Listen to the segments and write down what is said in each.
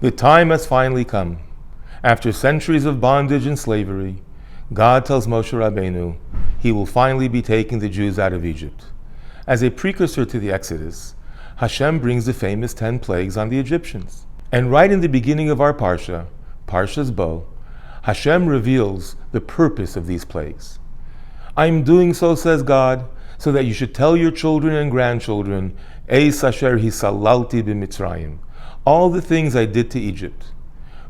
The time has finally come. After centuries of bondage and slavery, God tells Moshe Rabbeinu he will finally be taking the Jews out of Egypt. As a precursor to the Exodus, Hashem brings the famous 10 plagues on the Egyptians. And right in the beginning of our Parsha, Parsha's Bo, Hashem reveals the purpose of these plagues. I am doing so, says God, so that you should tell your children and grandchildren, Eis asher hisalalti b'Mitzrayim, all the things I did to Egypt.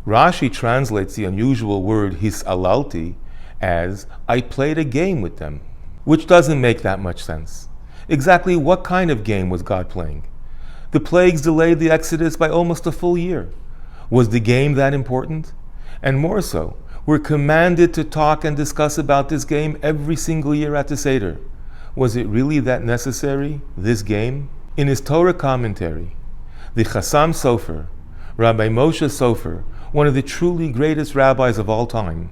Rashi translates the unusual word hisalalti as, I played a game with them, which doesn't make that much sense. Exactly what kind of game was God playing? The plagues delayed the Exodus by almost a full year. Was the game that important? And more so, we're commanded to talk and discuss about this game every single year at the Seder. Was it really that necessary, this game? In his Torah commentary, the Chassam Sofer, Rabbi Moshe Sofer, one of the truly greatest rabbis of all time,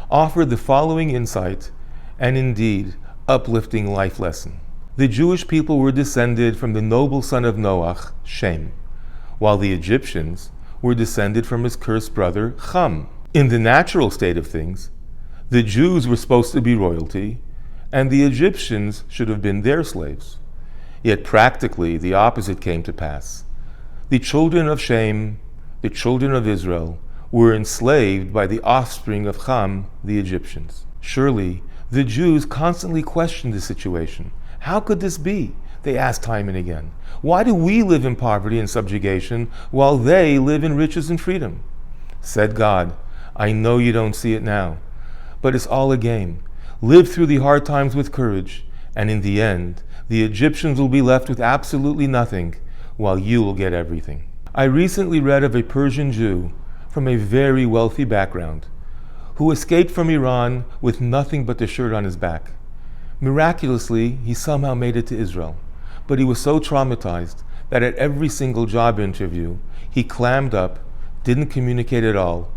offered the following insight and indeed uplifting life lesson. The Jewish people were descended from the noble son of Noach, Shem, while the Egyptians were descended from his cursed brother, Ham. In the natural state of things, the Jews were supposed to be royalty, and the Egyptians should have been their slaves. Yet practically the opposite came to pass. The children of Shem, the children of Israel, were enslaved by the offspring of Ham, the Egyptians. Surely, the Jews constantly questioned the situation. How could this be? They asked time and again. Why do we live in poverty and subjugation while they live in riches and freedom? Said God, I know you don't see it now, but it's all a game. Live through the hard times with courage, and in the end, the Egyptians will be left with absolutely nothing, while you will get everything. I recently read of a Persian Jew from a very wealthy background who escaped from Iran with nothing but the shirt on his back. Miraculously, he somehow made it to Israel, but he was so traumatized that at every single job interview, he clammed up, didn't communicate at all,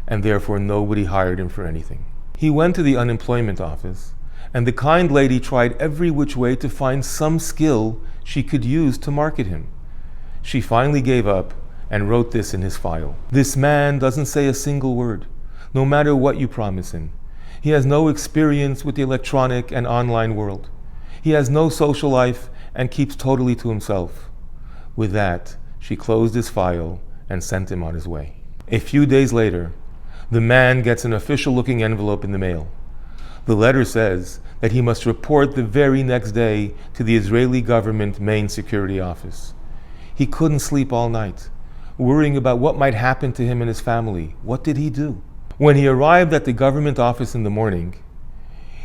and therefore nobody hired him for anything. He went to the unemployment office, and the kind lady tried every which way to find some skill she could use to market him. She finally gave up and wrote this in his file. This man doesn't say a single word, no matter what you promise him. He has no experience with the electronic and online world. He has no social life and keeps totally to himself. With that, she closed his file and sent him on his way. A few days later, the man gets an official-looking envelope in the mail. The letter says that he must report the very next day to the Israeli government main security office. He couldn't sleep all night, worrying about what might happen to him and his family. What did he do? When he arrived at the government office in the morning,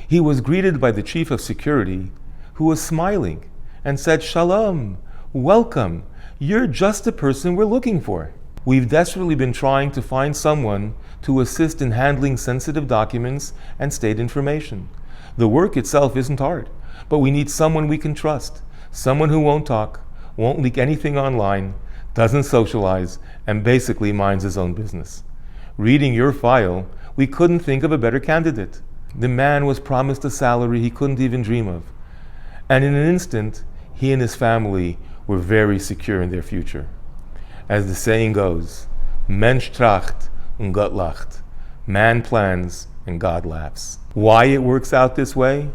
he was greeted by the chief of security, who was smiling and said, Shalom, welcome, you're just the person we're looking for. We've desperately been trying to find someone to assist in handling sensitive documents and state information. The work itself isn't hard, but we need someone we can trust, someone who won't talk, won't leak anything online, doesn't socialize, and basically minds his own business. Reading your file, we couldn't think of a better candidate. The man was promised a salary he couldn't even dream of. And in an instant, he and his family were very secure in their future. As the saying goes, Mensch tracht und Gott lacht. Man plans and God laughs. Why it works out this way,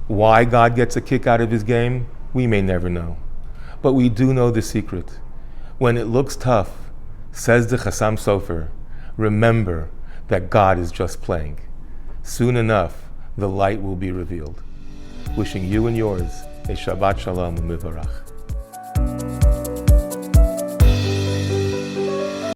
why God gets a kick out of his game, we may never know. But we do know the secret. When it looks tough, says the Chassam Sofer, remember that God is just playing. Soon enough, the light will be revealed. Wishing you and yours a Shabbat Shalom and Mivarach.